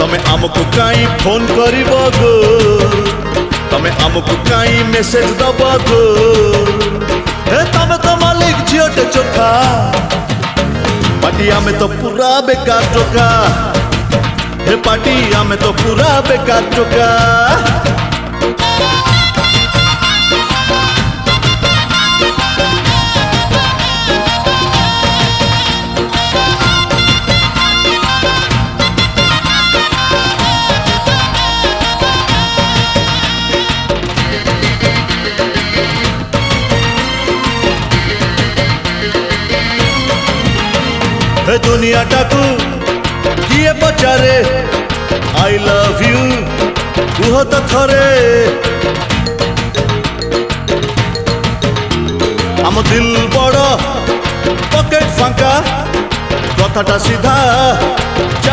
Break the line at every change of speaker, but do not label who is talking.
तमे आमको काई फोन करिब गो तमे आमको काई मेसेज दब गो हे तमे तो मालिक झियोटे चोखा पार्टी आमे तो पूरा बेकार टोका हे पार्टी आमे तो पूरा बेकार टोका हे दुनिया टाकू किए पचारे आई लव यू कुह तो थरे आम दिल बड़ पकेट फांका कथाटा सीधा।